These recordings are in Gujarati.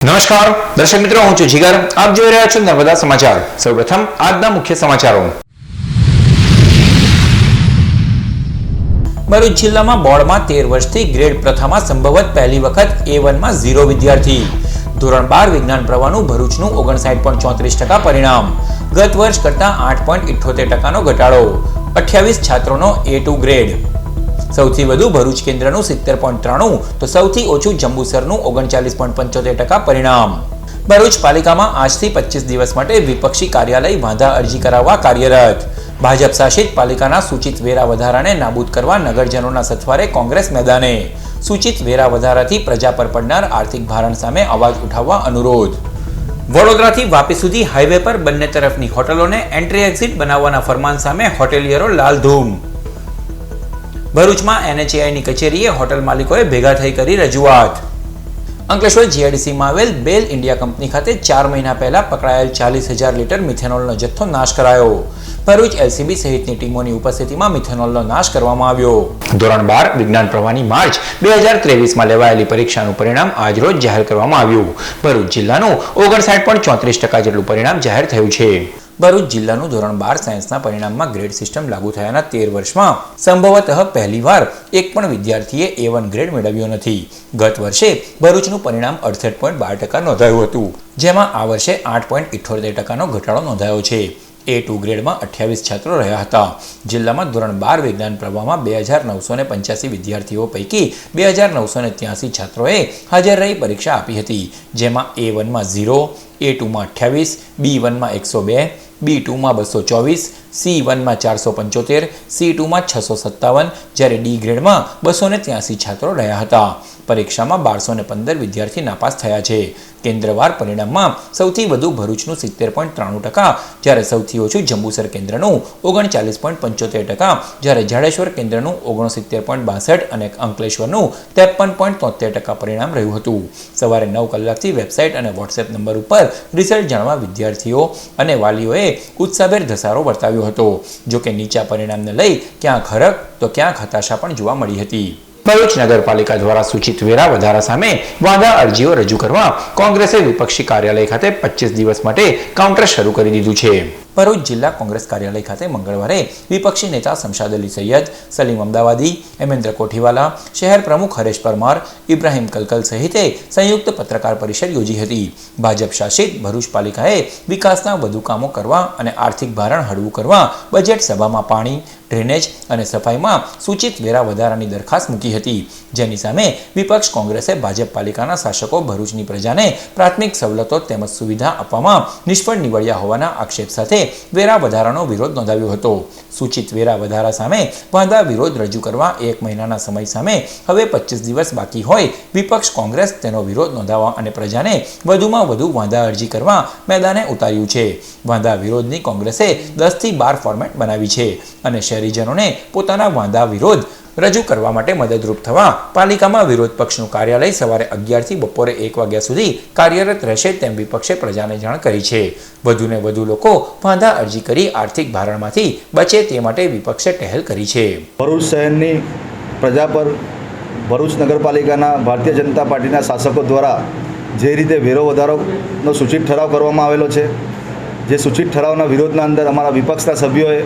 નમસ્કાર દર્શક મિત્રો, હું છું જીગર. આપ જોઈ રહ્યા છો નર્મદા સમાચાર. સૌપ્રથમ આજના મુખ્ય સમાચારો. ભરૂચ જિલ્લામાં બોર્ડમાં 13 વર્ષથી ગ્રેડ પ્રથામાં સંભવત પહેલી વખત A1માં 0 વિદ્યાર્થી. ધોરણ 12 વિજ્ઞાન પ્રવાહનું ભરૂચનું 59.34% પરિણામ. ગત વર્ષ કરતાં 8.78% ઘટાડો. 28 છાત્રોનો A2 ગ્રેડ. સૌથી વધુ ભરૂચ કેન્દ્રનું 70.93 તો સૌથી ઓછું જંબુસરનું 39.75% પરિણામ. ભરૂચ પાલિકામાં આજથી 25 દિવસ માટે વિપક્ષી કાર્યાલય વાંધા અરજી કરાવવા કાર્યરત. ભાજપ શાસિત પાલિકાના સૂચિત વેરા વધારાને નાબૂદ કરવા નગરજનોના સથવારે કોંગ્રેસ મેદાને. સૂચિત વેરા વધારાથી પ્રજા પર પડનાર આર્થિક ભારણ સામે અવાજ ઉઠાવવા અનુરોધ. વડોદરાથી વાપી સુધી હાઈવે પર બંને તરફની હોટલોને એન્ટ્રી એક્ઝિટ બનાવવાના ફરમાન સામે હોટેલિયરો લાલધૂમ. ભરૂચમાં NHAIની કચેરીએ હોટલ માલિકોએ ભેગા થઈ કરી રજૂઆત. અંકલેશ્વર GIDCમાં આવેલ બેલ ઇન્ડિયા કંપની ખાતે 4 મહિના પહેલા પકડાયેલ 40,000 લીટર મિથેનોલનો જથ્થો નાશ કરાયો. ભરૂચ LCB સહિતની ટીમોની ઉપસ્થિતિમાં મિથેનોલનો નાશ કરવામાં આવ્યો. ધોરણ 12 વિજ્ઞાન પ્રવાહની માર્ચ 2023માં લેવાયેલી પરીક્ષાનું પરિણામ આજરોજ જાહેર કરવામાં આવ્યું. ભરૂચ જિલ્લાનું 59.34% જેટલું પરિણામ જાહેર થયું છે. ભરૂચ જિલ્લાનું ધોરણ 12 સાયન્સના પરિણામમાં ગ્રેડ સિસ્ટમ લાગુ થયાના 13 વર્ષમાં સંભવતઃ પહેલીવાર એક પણ વિદ્યાર્થીએ A1 ગ્રેડ મેળવ્યો નથી. ગત વર્ષે ભરૂચનું પરિણામ 68.12% નોંધાયું હતું, જેમાં આ વર્ષે 8.78%નો ઘટાડો નોંધાયો છે. A2 ગ્રેડમાં 28 છાત્રો રહ્યા હતા. જિલ્લામાં ધોરણ 12 વિજ્ઞાન પ્રવાહમાં 2985 વિદ્યાર્થીઓ પૈકી 2983 છાત્રોએ હાજર રહી પરીક્ષા આપી હતી, જેમાં A1માં 0, A2માં 28, B1માં 102, B2માં 224, C1માં 475, C2માં 657, જ્યારે D ગ્રેડમાં 283 છાત્રો રહ્યા હતા. પરીક્ષામાં 1215 વિદ્યાર્થી નાપાસ થયા છે. કેન્દ્રવાર પરિણામમાં સૌથી વધુ ભરૂચનું 70.93%, જ્યારે સૌથી ઓછું જંબુસર કેન્દ્રનું 39.75%, જ્યારે જાડેશ્વર કેન્દ્રનું 69.62% અને અંકલેશ્વરનું 53.73% પરિણામ રહ્યું હતું. સવારે 9 કલાકથી વેબસાઇટ અને વોટ્સએપ નંબર ઉપર રિઝલ્ટ જાણવા વિદ્યાર્થીઓ અને વાલીઓએ ઉત્સાહભેર ધસારો વર્તાવ્યો હતો. જોકે નીચા પરિણામને લઈ ક્યાંક હરખ તો ક્યાંક હતાશા પણ જોવા મળી હતી. ભરૂચ નગરપાલિકા દ્વારા સૂચિત વેરા વધારા સામે વાંધા અરજીઓ રજૂ કરવા કોંગ્રેસે વિપક્ષી કાર્યાલય ખાતે 25 દિવસ માટે કાઉન્ટર શરૂ કરી દીધું છે. ભરૂચ જિલ્લા કોંગ્રેસ કાર્યાલય ખાતે મંગળવારે વિપક્ષી નેતા શમશાદ અલી સૈયદ, સલીમ અમદાવાદી, હેમેન્દ્ર કોઠીવાલા, શહેર પ્રમુખ હરેશ પરમાર, ઇબ્રાહિમ કલકલ સહિતે સંયુક્ત પત્રકાર પરિષદ યોજી હતી. ભાજપ શાસિત ભરૂચ પાલિકાએ વિકાસના વધુ કામો કરવા અને આર્થિક ભારણ હળવું કરવા બજેટ સભામાં પાણી, ડ્રેનેજ અને સફાઈમાં સૂચિત વેરા વધારાની દરખાસ્ત મૂકી હતી, જેની સામે વિપક્ષ કોંગ્રેસે ભાજપ પાલિકાના શાસકો ભરૂચની પ્રજાને પ્રાથમિક સવલતો તેમજ સુવિધા આપવામાં નિષ્ફળ નીવડ્યા હોવાના આક્ષેપ સાથે વેરા વધારાનો વિરોધ નોંધાવ્યો હતો. સૂચિત વેરા વધારા સામે વાંધા વિરોધ રજૂ કરવા 1 મહિનાના સમય સામે હવે 25 દિવસ બાકી હોય વિપક્ષ કોંગ્રેસ તેનો વિરોધ નોંધાવવા અને પ્રજાને વધુમાં વધુ વાંધા અરજી કરવા મેદાને ઉતાર્યું છે. વાંધા વિરોધની કોંગ્રેસે 10 થી 12 ફોર્મેટ બનાવી છે અને શહેરીજનોને પોતાના વાંધા વિરોધ રજૂ કરવા માટે મદદરૂપ થવા પાલિકામાં વિરોધ પક્ષનું કાર્યાલય સવારે 11 થી બપોરે 1 વાગ્યા સુધી કાર્યરત રહેશે તેમ વિપક્ષે પ્રજાને જાણ કરી છે. વધુને વધુ લોકો વાંધા અરજી કરી આર્થિક ભારણમાંથી બચે તે માટે વિપક્ષે પહેલ કરી છે. ભરૂચ શહેરની પ્રજા પર ભરૂચ નગરપાલિકાના ભારતીય જનતા પાર્ટીના શાસકો દ્વારા જે રીતે વેરો વધારોનો સૂચિત ઠરાવ કરવામાં આવેલો છે, જે સૂચિત ઠરાવના વિરોધના અંદર અમારા વિપક્ષના સભ્યોએ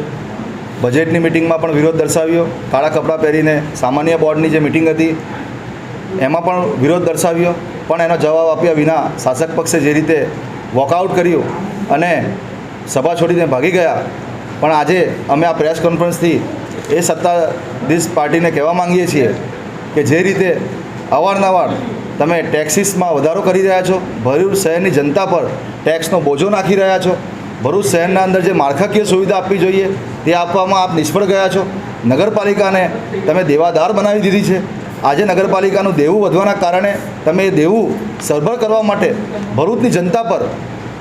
બજેટની મિટિંગમાં પણ વિરોધ દર્શાવ્યો. કાળા કપડાં પહેરીને સામાન્ય બોર્ડની જે મિટિંગ હતી એમાં પણ વિરોધ દર્શાવ્યો, પણ એનો જવાબ આપ્યા વિના શાસક પક્ષે જે રીતે વોકઆઉટ કર્યું અને સભા છોડીને ભાગી ગયા. પણ આજે અમે આ પ્રેસ કોન્ફરન્સથી એ સત્તાધીશ પાર્ટીને કહેવા માંગીએ છીએ કે જે રીતે અવારનવાર તમે ટેક્સીસમાં વધારો કરી રહ્યા છો, ભરૂચ શહેરની જનતા પર ટેક્સનો બોજો નાખી રહ્યા છો, ભરૂચ શહેરના અંદર જે માળખાકીય સુવિધા આપવી જોઈએ તે આપવામાં આપ નિષ્ફળ ગયા છો. નગરપાલિકાને તમે દેવાદાર બનાવી દીધી છે. આજે નગરપાલિકાનું દેવું વધવાના કારણે તમે એ દેવું સરભર કરવા માટે ભરૂચની જનતા પર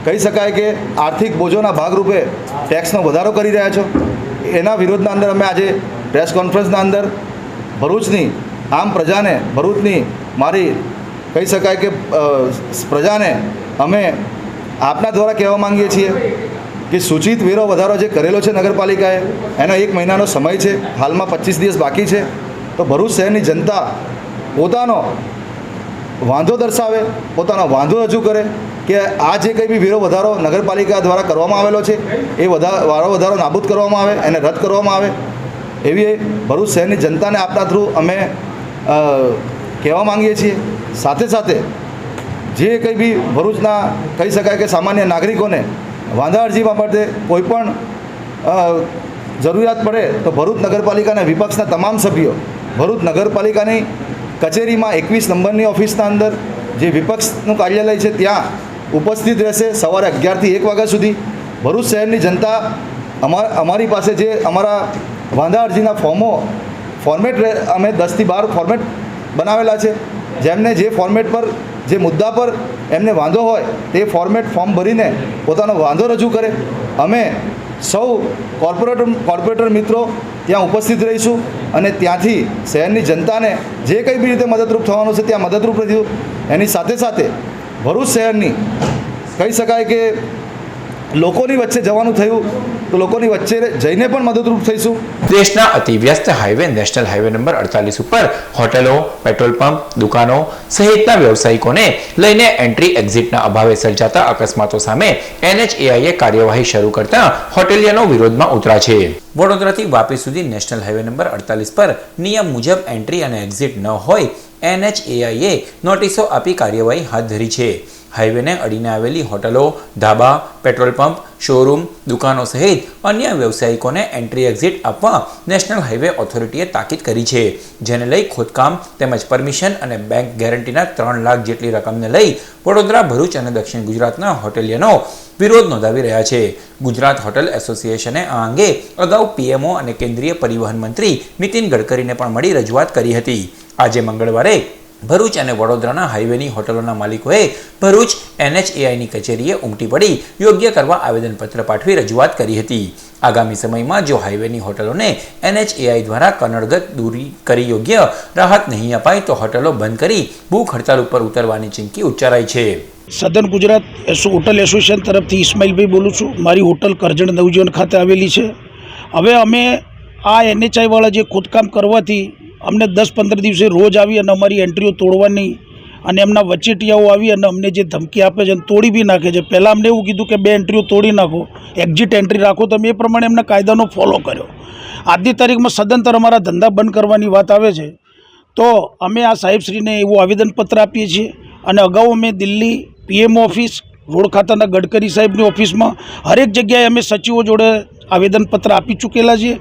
કહી શકાય કે આર્થિક બોજોના ભાગરૂપે ટેક્સનો વધારો કરી રહ્યા છો. એના વિરોધના અંદર અમે આજે પ્રેસ કોન્ફરન્સના અંદર ભરૂચની આમ પ્રજાને, ભરૂચની મારી કહી શકાય કે પ્રજાને અમે આપના દ્વારા કહેવા માંગીએ છીએ કે સૂચિત વેરો વધારો જે કરેલો છે નગરપાલિકાએ એનો 1 મહિનાનો સમય છે, હાલમાં 25 દિવસ બાકી છે. તો ભરૂચ શહેરની જનતા પોતાનો વાંધો દર્શાવે, પોતાનો વાંધો રજૂ કરે કે આ જે કંઈ બી વેરો વધારો નગરપાલિકા દ્વારા કરવામાં આવેલો છે એ વારો વધારો નાબૂદ કરવામાં આવે, એને રદ કરવામાં આવે, એવી ભરૂચ શહેરની જનતાને આપના થ્રુ અમે કહેવા માંગીએ છીએ. સાથે સાથે જે કંઈ બી ભરૂચના કહી શકાય કે સામાન્ય નાગરિકોને વાંધા અરજી બાબતે કોઈ પણ જરૂરિયાત પડે તો ભરૂચ નગરપાલિકાના વિપક્ષના તમામ સભ્યો ભરૂચ નગરપાલિકાની કચેરીમાં 21 નંબરની ઓફિસના અંદર જે વિપક્ષનું કાર્યાલય છે ત્યાં ઉપસ્થિત રહેશે સવારે 11 થી 1 વાગ્યા સુધી. ભરૂચ શહેરની જનતા અમારી પાસે જે અમારા વાંધા અરજીના ફોર્મેટ અમે 10 થી 12 ફોર્મેટ બનાવેલા છે. જેમને જે ફોર્મેટ પર જે મુદ્દા પર એમને વાંધો હોય તે ફોર્મ ભરીને પોતાનો વાંધો રજૂ કરે. અમે સૌ કોર્પોરેટર મિત્રો ત્યાં ઉપસ્થિત રહીશું અને ત્યાંથી શહેરની જનતાને જે કંઈ બી રીતે મદદરૂપ થવાનું છે ત્યાં મદદરૂપ રહીશું. એની સાથે સાથે ભરૂચ શહેરની કહી શકાય કે લોકોની વચ્ચે જવાનું થયું તો લોકોની વચ્ચે જઈને પણ મદદરૂપ થઈશું. દેશના અતિ વ્યસ્ત હાઈવે નેશનલ હાઈવે નંબર 48 ઉપર હોટલો, પેટ્રોલ પંપ, દુકાનો સહિતના વ્યવસાયિકોને લઈને એન્ટ્રી એક્ઝિટના અભાવે સર્જાતા અકસ્માતો સામે NHAIએ કાર્યવાહી શરૂ કરતા હોટેલિયનો વિરોધમાં ઉતરા છે. વડોદરાથી વાપી સુધી નેશનલ હાઈવે નંબર 48 પર નિયમ મુજબ એન્ટ્રી અને એક્ઝિટ ન હોય NHAIએ નોટિસો આપી કાર્યવાહી હાથ ધરી છે. હાઈવેને અડીને આવેલી હોટલો, ધાબા, પેટ્રોલ પંપ, શોરૂમ, દુકાનો સહિત અન્ય વ્યવસાયિકોને એન્ટ્રી એક્ઝિટ આપવા નેશનલ હાઈવે ઓથોરિટીએ તાકીદ કરી છે. જેને લઈ ખોદકામ તેમજ પરમિશન અને બેંક ગેરંટીના 3 લાખ જેટલી રકમને લઈ વડોદરા, ભરૂચ અને દક્ષિણ ગુજરાતના હોટેલિયનો વિરોધ નોંધાવી રહ્યા છે. ગુજરાત હોટેલ એસોસિએશને આ અંગે અગાઉ PMO અને કેન્દ્રીય પરિવહન મંત્રી નીતિન ગડકરીને પણ મળી રજૂઆત કરી હતી. આજે મંગળવારે ભરૂચ અને વડોદરાના હાઈવેની હોટલોના માલિકોએ ભરૂચ NHAIની કચેરીએ ઉમટી પડી યોગ્ય કરવા આવેદનપત્ર પાઠવી રજૂઆત કરી હતી. આગામી સમયમાં જો હાઈવેની હોટલોને NHAI દ્વારા કનડગત દૂરી કરી યોગ્ય રાહત નહીં અપાય તો હોટલો બંધ કરી ભૂખ હડતાલ ઉપર ઉતરવાની ચીમકી ઉચ્ચારાઈ છે. સદન ગુજરાત હોટલ એસોસિએશન તરફથી ઇસ્માઇલભાઈ બોલું છું. મારી હોટલ કરજણ નવજીવન ખાતે આવેલી છે. હવે અમે આ NHAI વાળા જે ખોદકામ કરવાથી અમને 10-15 દિવસે રોજ આવી અને અમારી એન્ટ્રીઓ તોડવાની અને એમના વચેટિયાઓ આવી અને અમને જે ધમકી આપે છે અને તોડી બી નાખે છે. પહેલાં અમને એવું કીધું કે 2 એન્ટ્રીઓ તોડી નાખો, એક્ઝિટ એન્ટ્રી રાખો, તો અમે એ પ્રમાણે એમના કાયદાનો ફોલો કર્યો. આજની તારીખમાં સદંતર અમારા ધંધા બંધ કરવાની વાત આવે છે તો અમે આ સાહેબશ્રીને એવું આવેદનપત્ર આપીએ છીએ. અને અગાઉ અમે દિલ્હી PMO ઓફિસ, રોડ ખાતાના ગડકરી સાહેબની ઓફિસમાં હરેક જગ્યાએ અમે સચિવો જોડે આવેદનપત્ર આપી ચૂકેલા છીએ.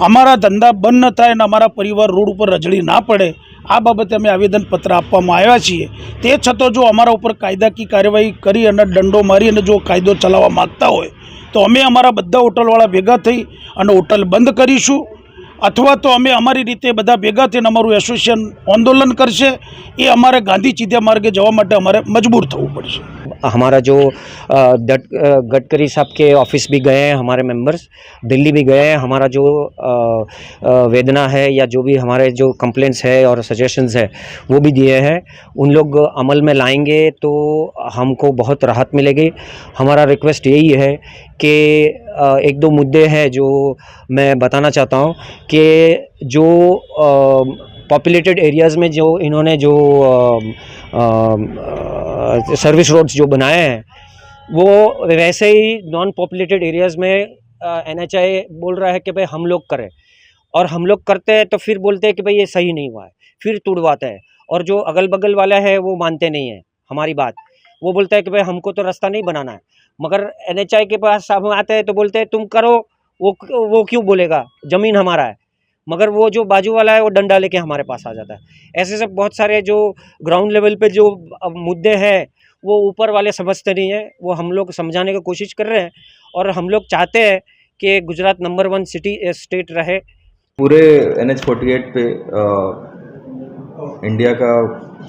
અમારા ધંધા બંધ ન થાય અને અમારા પરિવાર રોડ ઉપર રજળી ના પડે આ બાબતે અમે આવેદનપત્ર આપવામાં આવ્યા છીએ. તે છતાં જો અમારા ઉપર કાયદાકીય કાર્યવાહી કરી અને દંડો મારી અને જો કાયદો ચલાવવા માગતા હોય તો અમે અમારા બધા હોટલવાળા ભેગા થઈ અને હોટલ બંધ કરીશું અથવા તો અમે અમારી રીતે બધા ભેગા થઈને અમારું એસોસિએશન આંદોलन કરશે. એ અમારે ગાંધી ચીધ્યા માર્ગે જવા માટે અમારે મજબૂર થવું પડશે. हमारा जो गडकरी साहब के ऑफिस भी गए हैं, हमारे मेंबर्स दिल्ली भी गए हैं. हमारा जो वेदना है या जो भी हमारे जो कंप्लेंट्स है और सजेशंस है वो भी दिए हैं. उन लोग अमल में लाएंगे तो हमको बहुत राहत मिलेगी. हमारा रिक्वेस्ट यही है कि 1-2 मुद्दे हैं जो मैं बताना चाहता हूँ कि जो पॉपुलेटेड एरियाज़ में जो इन्होंने जो सर्विस रोड्स जो बनाए हैं वो वैसे ही नॉन पॉपुलेटेड एरियाज़ में NHAI बोल रहा है कि भाई हम लोग करें और हम लोग करते हैं तो फिर बोलते हैं कि भाई ये सही नहीं हुआ है, फिर तुड़वाते हैं. और जो अगल बगल वाला है वो मानते नहीं है हमारी बात. वो बोलता है कि भाई हमको तो रास्ता नहीं बनाना है. मगर NHAI के पास साहब आते हैं तो बोलते हैं तुम करो, वो क्यों बोलेगा, ज़मीन हमारा है. मगर वो जो बाजू वाला है वो डंडा लेके हमारे पास आ जाता है. ऐसे सब बहुत सारे जो ग्राउंड लेवल पे जो मुद्दे हैं वो ऊपर वाले समझते नहीं हैं. वो हम लोग समझाने की कोशिश कर रहे हैं और हम लोग चाहते हैं कि गुजरात नंबर 1 स्टेट रहे. पूरे NH48 पे इंडिया का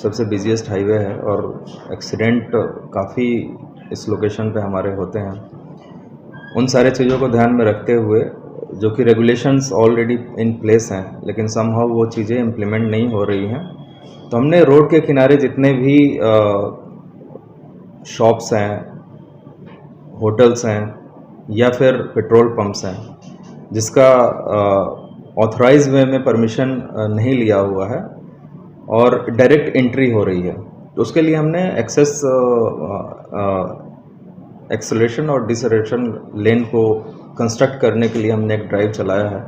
सबसे बिजीएस्ट हाईवे है और एक्सीडेंट काफ़ी इस लोकेशन पे हमारे होते हैं. उन सारे चीज़ों को ध्यान में रखते हुए जो कि रेगुलेशंस ऑलरेडी इन प्लेस हैं लेकिन समहाउ वो चीज़ें इम्प्लीमेंट नहीं हो रही हैं, तो हमने रोड के किनारे जितने भी शॉप्स हैं, होटल्स हैं या फिर पेट्रोल पंप्स हैं जिसका ऑथराइज वे में परमिशन नहीं लिया हुआ है और डायरेक्ट एंट्री हो रही है, तो उसके लिए हमने एक्सेस एक्सेलरेशन और डिसरेशन लेन को कंस्ट्रक्ट करने के लिए हमने एक ड्राइव चलाया है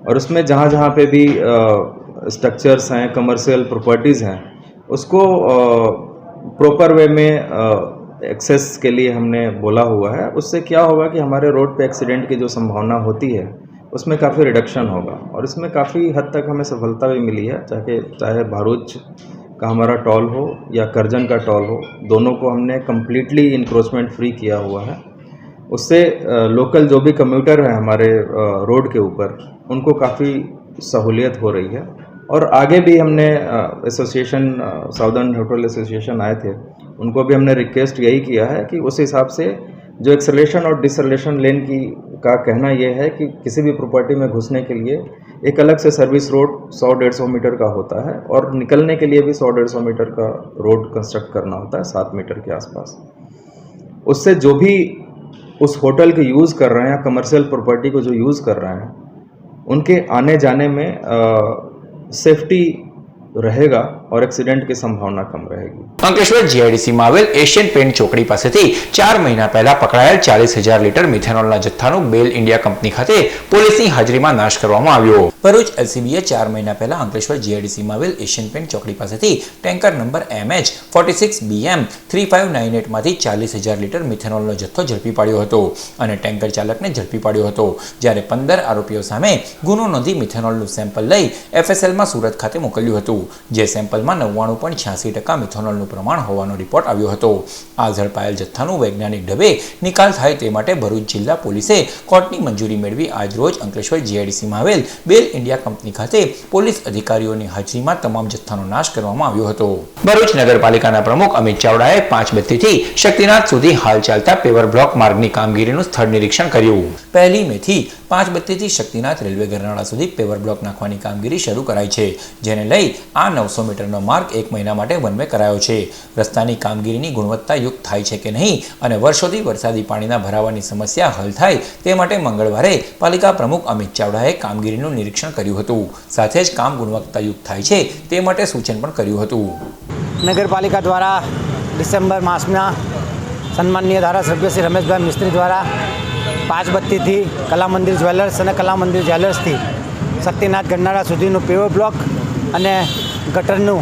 और उसमें जहाँ जहाँ पे भी स्ट्रक्चर्स हैं, कमर्शियल प्रॉपर्टीज़ हैं, उसको प्रॉपर वे में एक्सेस के लिए हमने बोला हुआ है। उससे क्या होगा कि हमारे रोड पे एक्सीडेंट की जो संभावना होती है उसमें काफ़ी रिडक्शन होगा और इसमें काफ़ी हद तक हमें सफलता भी मिली है। चाहे भरूच का हमारा टॉल हो या करजन का टॉल हो, दोनों को हमने कम्प्लीटली इंक्रोचमेंट फ्री किया हुआ है। उससे लोकल जो भी कम्यूटर है हमारे रोड के ऊपर, उनको काफ़ी सहूलियत हो रही है। और आगे भी हमने एसोसिएशन, साउदर्न होटल एसोसिएशन आए थे, उनको भी हमने रिक्वेस्ट यही किया है कि उस हिसाब से जो एक्सेलरेशन और डिसलेशन लेन की का कहना यह है कि किसी भी प्रॉपर्टी में घुसने के लिए एक अलग से सर्विस रोड 100-150 मीटर का होता है और निकलने के लिए भी 100-150 मीटर का रोड कंस्ट्रक्ट करना होता है 7 मीटर के आसपास। उससे जो भी उस होटल के यूज़ कर रहे हैं, कमर्शियल प्रॉपर्टी को जो यूज़ कर रहे हैं, उनके आने जाने में सेफ्टी रहेगा और एक्सीडेंट की संभावना कम रहेगी। અંકલેશ્વર જીઆઈડીસીમાં આવેલ એશિયન પેન્ટ ચોકડી પાસેથી 4 મહિના પહેલા પકડાયેલ 40,000 લીટર મિથેનોલના જથ્થાનું બેલ ઇન્ડિયા કંપની ખાતે પોલીસની હાજરીમાં નાશ કરવામાં આવ્યો। ભરૂચ એલસીબીએ 4 મહિના પહેલા અંકલેશ્વર જીઆઈડીસીમાં આવેલ એશિયન પેન્ટ ચોકડી પાસેથી ટેન્કર નંબર MH46BM3598 માંથી 40,000 લીટર મિથેનોલનો જથ્થો ઝડપી પાડ્યો હતો અને ટેન્કર ચાલકને ઝડપી પાડ્યો હતો, જ્યારે 15 આરોપીઓ સામે ગુનો નોંધી મિથેનોલનું સેમ્પલ લઈ એફએસએલમાં સુરત ખાતે મોકલ્યું હતું, જે સેમ્પલમાં 99.86% મિથેનોલનું પ્રમાણ હોવાનો રિપોર્ટ આવ્યો હતો। આ ઝડપાયેલ જથ્થાનું વૈજ્ઞાનિક ઢબે નિકાલ થાય તે માટે ભરૂચ જિલ્લા પોલીસે કોર્ટની મંજૂરી મેળવી આજરોજ અંકલેશ્વર જીઆઈડીસીમાં આવેલ બેલ ઇન્ડિયા કંપની ખાતે પોલીસ અધિકારીઓની હાજરીમાં તમામ જથ્થાનો નાશ કરવામાં આવ્યો હતો। ભરૂચ નગરપાલિકાના પ્રમુખ અમિત ચાવડાએ 5 બત્તીથી શક્તિનાથ સુધી હાલ ચાલતા પેવર બ્લોક માર્ગની કામગીરીનું સ્થળ નિરીક્ષણ કર્યું। 1 મેથી 5 બત્તીથી શક્તિનાથ રેલવે ગરનાળા સુધી પેવર બ્લોક નાખવાની કામગીરી શરૂ કરાઈ છે, જેને લઈ આ 900 મીટરનો માર્ગ 1 મહિના માટે વન વે કરાયો છે। રસ્તાની કામગીરીની ગુણવત્તાયુક્ત થાય છે કે નહીં અને વર્ષોથી વરસાદી પાણીના ભરાવાની સમસ્યા હલ થાય તે માટે મંગળવારે પાલિકા પ્રમુખ અમિત ચાવડાએ કામગીરીનું નિરીક્ષણ કર્યું હતું, સાથે જ કામ ગુણવત્તાયુક્ત થાય છે તે માટે સૂચન પણ કર્યું હતું। નગરપાલિકા દ્વારા ડિસેમ્બર માસમાં સન્માનીય ધારાસભ્ય શ્રી રમેશભાઈ મિસ્ત્રી દ્વારા 5 બત્તીથી કલા મંદિર જ્વેલર્સ અને કલા મંદિર જ્વેલર્સથી શક્તિનાથ ગરનાળા સુધીનું પેવર બ્લોક અને ગટરનું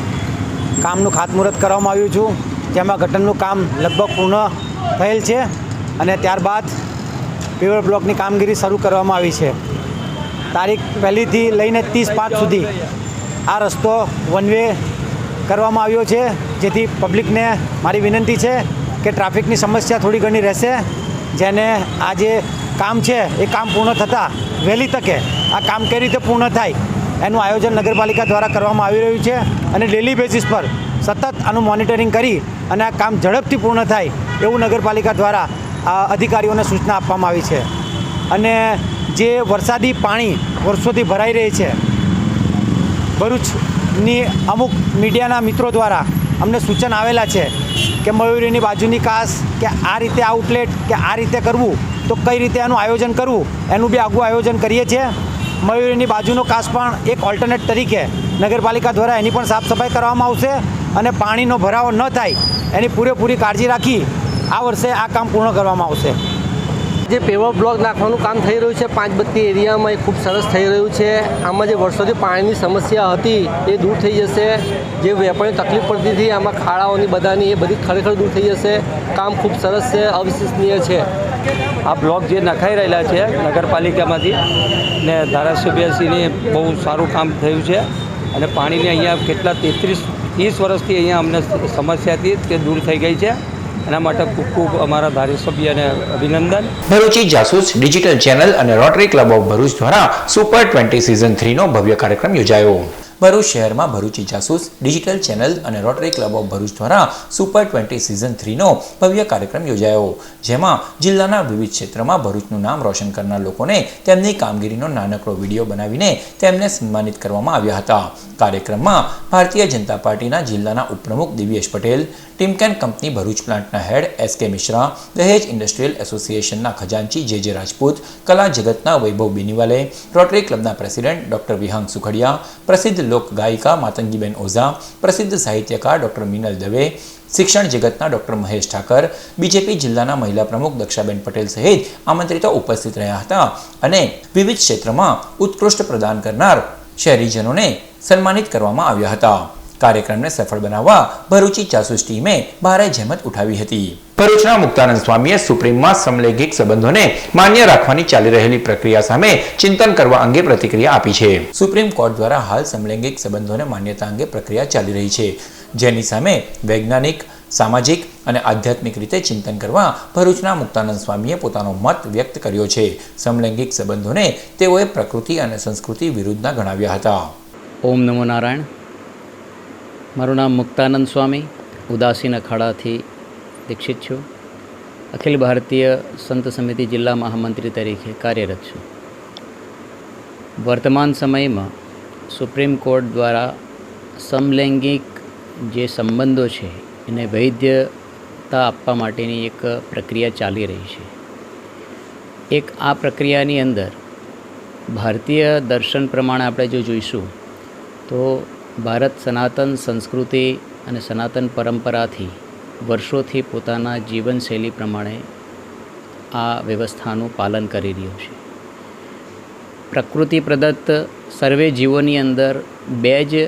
કામનું ખાતમુહૂર્ત કરવામાં આવ્યું છું, જેમાં ગટરનું કામ લગભગ પૂર્ણ થયેલ છે અને ત્યારબાદ પેવર બ્લોકની કામગીરી શરૂ કરવામાં આવી છે। તારીખ 1થી લઈને 30/5 સુધી આ રસ્તો વન વે કરવામાં આવ્યો છે, જેથી પબ્લિકને મારી વિનંતી છે કે ટ્રાફિકની સમસ્યા થોડી ઘણી રહેશે, જેને આ જે કામ છે એ કામ પૂર્ણ થતાં વહેલી તકે આ કામ કઈ રીતે પૂર્ણ થાય એનું આયોજન નગરપાલિકા દ્વારા કરવામાં આવી રહ્યું છે અને ડેલી બેસિસ પર સતત આનું મોનિટરિંગ કરી અને આ કામ ઝડપથી પૂર્ણ થાય એવું નગરપાલિકા દ્વારા અધિકારીઓને સૂચના આપવામાં આવી છે। અને જે વરસાદી પાણી વર્ષોથી ભરાઈ રહી છે, ભરૂચની અમુક મીડિયાના મિત્રો દ્વારા અમને સૂચન આવેલા છે કે મયુરીની બાજુની કાસ કે આ રીતે આઉટલેટ કે આ રીતે કરવું, તો કઈ રીતે આનું આયોજન કરવું એનું બી આગવું આયોજન કરીએ છીએ। મયુરીની બાજુનો કાસ પણ એક ઓલ્ટરનેટ તરીકે નગરપાલિકા દ્વારા એની પણ સાફ સફાઈ કરવામાં આવશે અને પાણીનો ભરાવો ન થાય એની પૂરેપૂરી કાળજી રાખી આ વર્ષે આ કામ પૂર્ણ કરવામાં આવશે। જે પેવર બ્લોક નાખવાનું કામ થઈ રહ્યું છે 5 બત્તી એરિયામાં, એ ખૂબ સરસ થઈ રહ્યું છે। આમાં જે વર્ષોથી પાણીની સમસ્યા હતી એ દૂર થઈ જશે, જે વેપારીને તકલીફ પડતી હતી આમાં ખાડાઓની બધાની એ બધી ખરેખર દૂર થઈ જશે। કામ ખૂબ સરસ છે, અવિશ્વસનીય છે। આ બ્લોક જે નખાઈ રહેલા છે નગરપાલિકામાંથી ને ધારાસભ્યશ્રીને બહુ સારું કામ થયું છે અને પાણીની અહીંયા કેટલા 30 વર્ષથી અહીંયા અમને સમસ્યા હતી તે દૂર થઈ ગઈ છે। એના માટે ખૂબ ખૂબ અમારા ધારાસભ્યને અભિનંદન। ભરૂચી જાસૂસ ડિજિટલ ચેનલ અને રોટરી ક્લબ ઓફ ભરૂચ દ્વારા સુપર 20 સિઝન 3 નો ભવ્ય કાર્યક્રમ યોજાયો। ભરૂચ શહેરમાં ભરૂચી જાસૂસ ડિજિટલ ચેનલ અને રોટરી ક્લબ ઓફ ભરૂચ દ્વારા સુપર 20 સિઝન 3 નો ભવ્ય કાર્યક્રમ યોજાયો, જેમાં જિલ્લાના વિવિધ ક્ષેત્રમાં ભરૂચનું નામ રોશન કરનાર લોકોને તેમની કામગીરીનો નાનકડો વિડીયો બનાવીને તેમને સન્માનિત કરવામાં આવ્યા હતા। કાર્યક્રમમાં ભારતીય જનતા પાર્ટીના જિલ્લાના ઉપપ્રમુખ દિવ્યેશ પટેલ, ટિમકેન કંપની ભરૂચ પ્લાન્ટના હેડ SK મિશ્રા, દહેજ ઇન્ડસ્ટ્રીયલ એસોસિએશનના ખજાનચી JJ રાજપૂત, કલા જગતના વૈભવ બેનીવાલે, રોટરી ક્લબના પ્રેસિડેન્ટ ડોક્ટર વિહાંગ સુખડિયા, પ્રસિદ્ધ લોક ગાયિકા માતંગીબેન ઓઝા, પ્રસિદ્ધ સાહિત્યકાર ડોક્ટર મિનલ દવે, શિક્ષણ જગતના ડોક્ટર મહેશ ઠાકર, બીજેપી જિલ્લાના મહિલા પ્રમુખ દક્ષાબેન પટેલ સહિત આમંત્રિતો ઉપસ્થિત રહ્યા હતા અને વિવિધ ક્ષેત્રમાં ઉત્કૃષ્ટ પ્રદાન કરનાર શહેરીજનોને સન્માનિત કરવામાં આવ્યા હતા. કાર્યક્રમને સફળ બનાવવા ભરૂચી જાસૂસ ટીમે ભારે જહેમત ઉઠાવી હતી. ભરૂચના મુક્તાનંદ સ્વામીએ સુપ્રીમમાં સમલૈંગિક સંબંધોને માન્ય રાખવાની ચાલી રહેલી પ્રક્રિયા સામે ચિંતન કરવા અંગે પ્રતિક્રિયા આપી છે. સુપ્રીમ કોર્ટ દ્વારા હાલ સમલૈંગિક સંબંધોને માન્યતા અંગે પ્રક્રિયા ચાલી રહી છે, જેની સામે વૈજ્ઞાનિક, સામાજિક અને આધ્યાત્મિક રીતે ચિંતન કરવા ભરૂચના મુક્તાનંદ સ્વામીએ પોતાનો મત વ્યક્ત કર્યો છે. સમલૈંગિક સંબંધોને તેઓએ પ્રકૃતિ અને સંસ્કૃતિ વિરુદ્ધના ગણાવ્યા હતા. ઓમ નમો નારાયણ. મારું નામ મુક્તાનંદ સ્વામી, ઉદાસીન અખાડાથી દીક્ષિત છું. અખિલ ભારતીય સંત સમિતિ જિલ્લા મહામંત્રી તરીકે કાર્યરત છું. વર્તમાન સમયમાં સુપ્રીમ કોર્ટ દ્વારા સમલૈંગિક જે સંબંધો છે એને વૈધતા આપવા માટેની એક પ્રક્રિયા ચાલી રહી છે. એક આ પ્રક્રિયાની અંદર ભારતીય દર્શન પ્રમાણે આપણે જો જોઈશું તો ભારત સનાતન સંસ્કૃતિ અને સનાતન પરંપરાથી વર્ષોથી પોતાના જીવનશૈલી પ્રમાણે આ વ્યવસ્થાનું પાલન કરી રહ્યું છે. પ્રકૃતિ પ્રદત્ત સર્વે જીવોની અંદર બે જ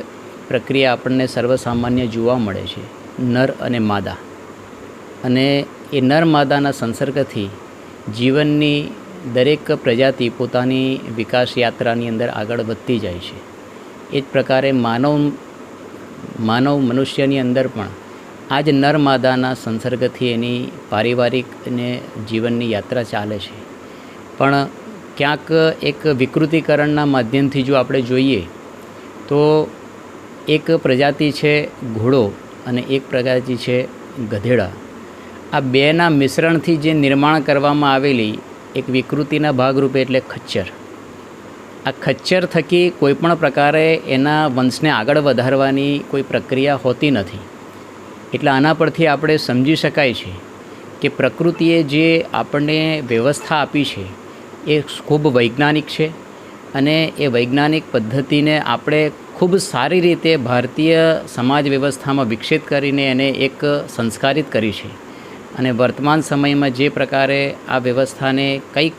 પ્રક્રિયા આપણને સર્વસામાન્ય જોવા મળે છે, નર અને માદા. અને એ નર માદાના સંસર્ગથી જીવનની દરેક પ્રજાતિ પોતાની વિકાસ યાત્રાની અંદર આગળ વધતી જાય છે. એ જ પ્રકારે માનવ મનુષ્યની અંદર પણ આ જ નર માદાના સંસર્ગથી એની પારિવારિક અને જીવનની યાત્રા ચાલે છે. પણ ક્યાંક એક વિકૃતિકરણના માધ્યમથી જો આપણે જોઈએ તો એક પ્રજાતિ છે ઘોડો અને એક પ્રજાતિ છે ગધેડા. આ બેના મિશ્રણથી જે નિર્માણ કરવામાં આવેલી એક વિકૃતિના ભાગરૂપે એટલે ખચ્ચર. આ ખચ્ચર થકી કોઈપણ પ્રકારે એના વંશને આગળ વધારવાની કોઈ પ્રક્રિયા હોતી નથી. એટલે આના પરથી આપણે સમજી શકાય છે કે પ્રકૃતિએ જે આપણને વ્યવસ્થા આપી છે એ ખૂબ વૈજ્ઞાનિક છે અને એ વૈજ્ઞાનિક પદ્ધતિને આપણે ખૂબ સારી રીતે ભારતીય સમાજ વ્યવસ્થામાં વિકસિત કરીને એને એક સંસ્કારિત કરી છે. અને વર્તમાન સમયમાં જે પ્રકારે આ વ્યવસ્થાને કંઈક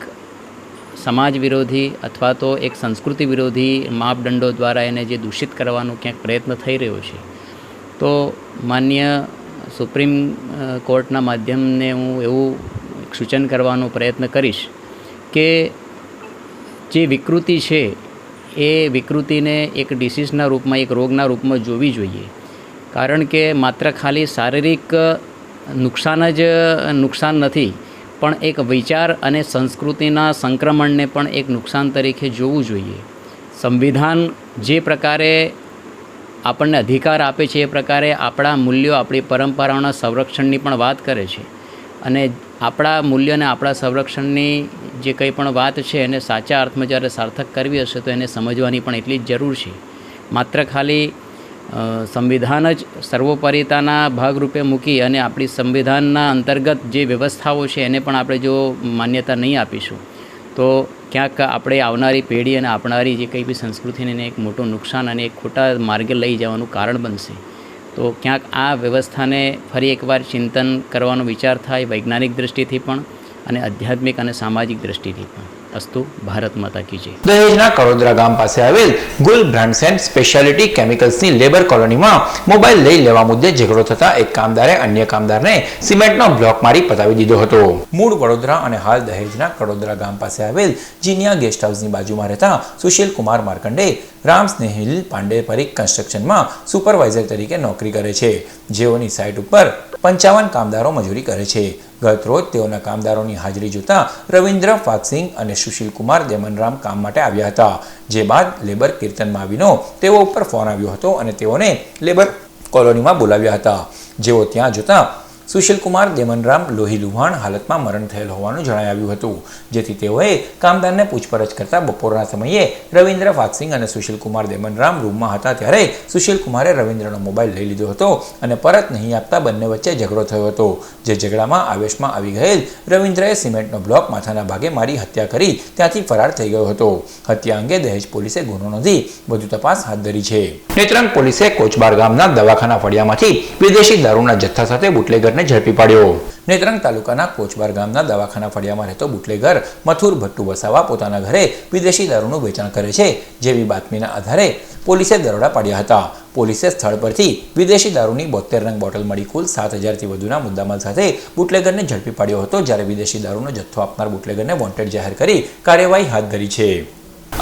સમાજ વિરોધી અથવા તો એક સંસ્કૃતિ વિરોધી માપદંડો દ્વારા એને જે દૂષિત કરવાનો ક્યાંક પ્રયત્ન થઈ રહ્યો છે, તો માન્ય સુપ્રીમ કોર્ટના માધ્યમને હું એવું સૂચન કરવાનો પ્રયત્ન કરીશ કે જે વિકૃતિ છે એ વિકૃતિને એક ડિસીઝના રૂપમાં, એક રોગના રૂપમાં જોવી જોઈએ. કારણ કે માત્ર ખાલી શારીરિક નુકસાન જ નુકસાન નથી, પણ એક વિચાર અને સંસ્કૃતિના સંક્રમણને પણ એક નુકસાન તરીકે જોવું જોઈએ. સંવિધાન જે પ્રકારે આપણને અધિકાર આપે છે એ પ્રકારે આપણા મૂલ્યો, આપણી પરંપરાઓના સંરક્ષણની પણ વાત કરે છે. અને આપણા મૂલ્યો અને આપણા સંરક્ષણની જે કંઈ પણ વાત છે એને સાચા અર્થમાં જ્યારે સાર્થક કરવી હશે તો એને સમજવાની પણ એટલી જ જરૂર છે. માત્ર ખાલી સંવિધાન જ સર્વોપરિતાના ભાગરૂપે મૂકી અને આપણી સંવિધાનના અંતર્ગત જે વ્યવસ્થાઓ છે એને પણ આપણે જો માન્યતા નહીં આપીશું તો ક્યાંક આપણે આવનારી પેઢી અને આપનારી જે કંઈ બી સંસ્કૃતિને એક મોટું નુકસાન અને એક ખોટા માર્ગે લઈ જવાનું કારણ બનશે. તો ક્યાંક આ વ્યવસ્થાને ફરી એકવાર ચિંતન કરવાનો વિચાર થાય, વૈજ્ઞાનિક દૃષ્ટિથી પણ અને આધ્યાત્મિક અને સામાજિક દૃષ્ટિથી પણ. અસ્તુ. ભારત માતા કી જય. દહેજના કડોદરા ગામ પાસે આવેલ ગુલ બ્રાન્ડ્સ એન્ડ સ્પેશિયાલિટી કેમિકલ્સની લેબર કોલોનીમાં મોબાઈલ લઈ લેવા મુદ્દે ઝઘડો થતા એક કામદારે અન્ય કામદારને સિમેન્ટનો બ્લોક મારી પતાવી દીધો હતો. મૂળ વડોદરા અને હાલ દહેજના કડોદરા ગામ પાસે આવેલ જીનિયા ગેસ્ટ હાઉસની બાજુમાં રહેતા સુશીલ કુમાર માર્કંડે રામ સ્નેહિલ પાંડે પરીખ કન્સ્ટ્રક્શનમાં સુપરવાઇઝર તરીકે નોકરી કરે છે, જેઓની સાઇટ ઉપર 55 કામદારો મજૂરી કરે છે. ગત રોજ તેઓના કામદારોની હાજરી જોતા રવિન્દ્ર ફાતસિંગ અને સુશીલ કુમાર દેમનરામ કામ માટે આવ્યા હતા. જે બાદ લેબર કીર્તન માવીનો તેઓ ઉપર ફોન આવ્યો હતો અને તેઓને લેબર કોલોનીમાં બોલાવ્યા હતા. જેઓ ત્યાં જોતા સુશીલકુમાર દેમનરામ લોહી લુહાણ હાલતમાં મરણ થયેલ હોવાનું જણાઈ આવ્યું હતું, જેથી તેઓએ કામદારને પૂછપરછ કરતા બપોરના સમયે રવિન્દ્ર ફાતસિંગ અને સુશીલકુમાર દેમનરામ રૂમમાં હતા ત્યારે સુશીલકુમારે રવિન્દ્રનો મોબાઈલ લઈ લીધો હતો અને પરત નહીં આપતા બંને વચ્ચે ઝઘડો થયો હતો, જે ઝઘડામાં આવેશમાં આવી ગયેલ રવિન્દ્રએ સિમેન્ટનો બ્લોક માથાના ભાગે મારી હત્યા કરી ત્યાંથી ફરાર થઈ ગયો હતો. હત્યા અંગે દહેજ પોલીસે ગુનો નોંધી વધુ તપાસ હાથ ધરી છે. નેત્રંગ પોલીસે કોચબાર ગામના દવાખાના ફળિયામાંથી વિદેશી દારૂના જથ્થા સાથે બુટલેગરને ઝડપી પાડ્યો. નેત્રંગ તાલુકાના કોચબાર ગામના દવાખાના ફળિયામાં રહેતો બુટલેગર મથુર ભટ્ટુ વસાવા પોતાના ઘરે વિદેશી દારૂનું વેચાણ કરે છે, જેવી બાતમીના આધારે પોલીસે દરોડા પાડ્યા હતા. પોલીસે સ્થળ પરથી વિદેશી દારૂની 72 નંગ બોટલ મળી કુલ 7,000થી વધુના મુદ્દામાલ સાથે બુટલેગરને ઝડપી પાડ્યો હતો, જ્યારે વિદેશી દારૂનો જથ્થો આપનાર બુટલેગરને વોન્ટેડ જાહેર કરી કાર્યવાહી હાથ ધરી છે.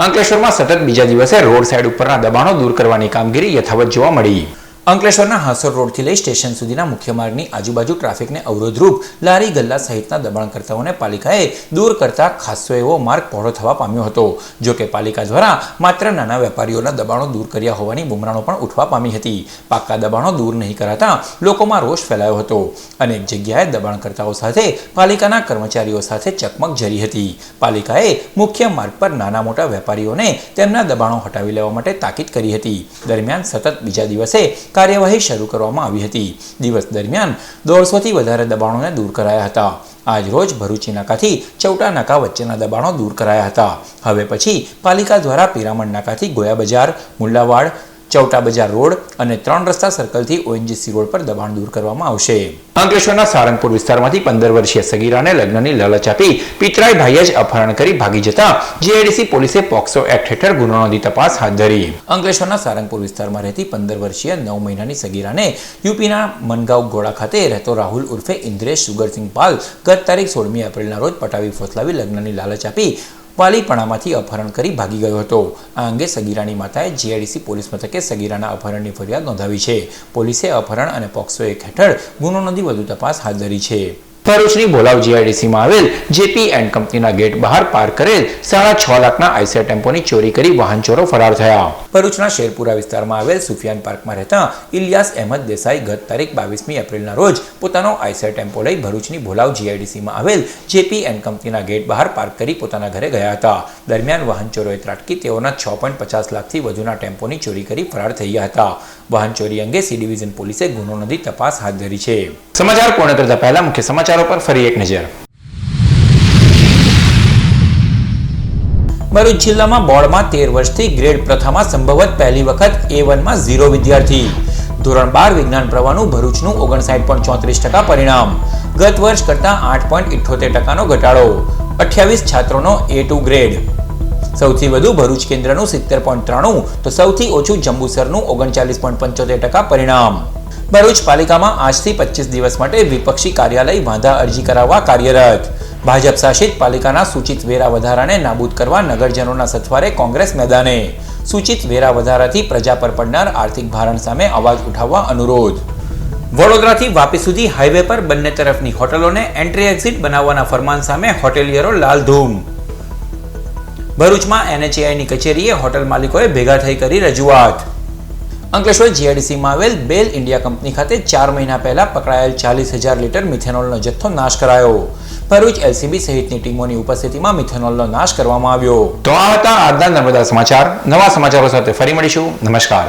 અંકલેશ્વરમાં સતત બીજા દિવસે રોડ સાઇડ ઉપરના દબાણો દૂર કરવાની કામગીરી યથાવત જોવા મળી. અંકલેશ્વરના હાંસોર રોડથી લઈ સ્ટેશન સુધીના મુખ્ય માર્ગની આજુબાજુ ટ્રાફિકને અવરોધરૂપ લારી ગલ્લા સહિતના દબાણકર્તાઓને પાલિકાએ દૂર કરતા ખાસો એવો માર્ગ પહોળો થવા પામ્યો હતો. જો કે પાલિકા દ્વારા માત્ર નાના વેપારીઓના દબાણો દૂર કર્યા હોવાની બુમરાણો પણ ઉઠવા પામી હતી. પાક્કા દબાણો દૂર નહીં કરાતા લોકોમાં રોષ ફેલાયો હતો. અનેક જગ્યાએ દબાણકર્તાઓ સાથે પાલિકાના કર્મચારીઓ સાથે ચકમક જરી હતી. પાલિકાએ મુખ્ય માર્ગ પર નાના મોટા વેપારીઓને તેમના દબાણો હટાવી લેવા માટે તાકીદ કરી હતી. દરમિયાન સતત બીજા દિવસે કાર્યવાહી શરૂ કરવામાં આવી હતી. દિવસ દરમિયાન 150થી વધારે દબાણોને દૂર કરાયા હતા. આજ રોજ ભરૂચી નાકાથી ચૌટા નાકા વચ્ચેના દબાણો દૂર કરાયા હતા. હવે પછી પાલિકા દ્વારા પિરામણ નાકાથી ગોયા બજાર, મુલ્લાવાડ, ચૌટા બજાર રોડ અને 3 રસ્તા સર્કલથી ONGC રોડ પર દબાણ દૂર કરવામાં આવશે. અંકલેશ્વરના સારંગપુર વિસ્તારમાંથી 15 વર્ષીય સગીરાને લગ્નની લાલચ આપી પિતરાઈ ભાઈએ જ અપહરણ કરી ભાગી જતા GIDC પોલીસે પોક્સો એક્ટ હેઠળ ગુનો નોંધી તપાસ હાથ ધરી. અંકલેશ્વરના સારંગપુર વિસ્તારમાં રહેતી 15 વર્ષીય 9 મહિનાની સગીરાને યુપીના મનગાંવ ગોળા ખાતે રહેતો રાહુલ ઉર્ફે ઇન્દ્રેશ સુગરસિંહ પાલ ગત તારીખ 16મી એપ્રિલના રોજ પટાવી ફોસલાવી લગ્નની લાલચ આપી વાલીપણામાંથી અપહરણ કરી ભાગી ગયો હતો. આ અંગે સગીરાની માતાએ GIDC પોલીસ મથકે સગીરાના અપહરણની ફરિયાદ નોંધાવી છે. પોલીસે અપહરણ અને પોક્સો એક્ટ હેઠળ ગુનો નોંધી વધુ તપાસ હાથ ધરી છે. ભરૂચની ભોલાવ GIDCમાં આવેલ JP એન્ડ કંપનીના ગેટ બહાર પાર્ક કરેલ 6.5 લાખના આઈસર ટેમ્પોની ચોરી કરી વાહન ચોરો ફરાર થયા. ભરૂચના શેરપુરા વિસ્તારમાં આવેલ સુફિયાન પાર્કમાં રહેતા ઇલિયાસ અહેમદ દેસાઈ ગત તારીખ 22મી એપ્રિલના રોજ પોતાનો આઈસર ટેમ્પો લઈ ભરૂચની ભોલાવ GIDCમાં આવેલ JP એન્ડ કંપનીના ગેટ બહાર પાર્ક કરી પોતાના ઘરે ગયા હતા. દરમિયાન વાહન ચોરોએ ત્રાટકી તેઓના 6.50 લાખથી વધુના ટેમ્પોની ચોરી કરી ફરાર થઈ ગયા હતા. વાહન ચોરી અંગે C ડિવિઝન પોલીસે ગુનો નોંધી તપાસ હાથ ધરી છે. સમાચાર પૂર્ણ કરતા પહેલા મુખ્ય સમાચારો પર ફરી એક નજર. ભરૂચ જિલ્લામાં બોર્ડમાં 13 વર્ષથી ગ્રેડ પ્રથામાં સંભવત પહેલી વખત A1માં 0 વિદ્યાર્થી. ધોરણ 12 વિજ્ઞાન પ્રવાહનું ભરૂચનું 59.34% પરિણામ. ગત વર્ષ કરતાં 8.78% ઘટાડો. 28 છાત્રોનો A2 ગ્રેડ. સૌથી વધુ ભરૂચ કેન્દ્રનું 70.93 તો સૌથી ઓછું જંબુસરનું 39.75% પરિણામ. ભરૂચ પાલિકામાં આજથી 25 દિવસ માટે વિપક્ષી કાર્યાલય વાંધા અરજી કરાવવા કાર્યરત. ભાજપ શાસિત પાલિકાના સૂચિત વેરા વધારાને નાબૂદ કરવા નગરજનોના સથવારે કોંગ્રેસ મેદાને. સૂચિત વેરા વધારાથી પ્રજા પર પડનાર આર્થિક ભારણ સામે અવાજ ઉઠાવવા અનુરોધ. વડોદરાથી વાપી સુધી હાઈવે પર બંને તરફની હોટલોને એન્ટ્રી એક્ઝિટ બનાવવાના ફરમાન સામે હોટેલિયરો લાલધૂમ. ભરૂચમાં NHAIની કચેરીએ હોટલ માલિકોએ ભેગા થઈ કરી રજૂઆત. અંકલેશ્વર GIDCમાં આવેલ બેલ ઇન્ડિયા કંપની ખાતે 4 મહિના પહેલા પકડાયેલ 40,000 લીટર મિથેનોલનો જથ્થો નાશ કરાયો. ભરૂચ LCB સહિતની ટીમોની ઉપસ્થિતિમાં મિથેનોલનો નાશ કરવામાં આવ્યો. તો આ હતા આજના નર્મદા સમાચાર. નવા સમાચારો સાથે ફરી મળીશું. નમસ્કાર.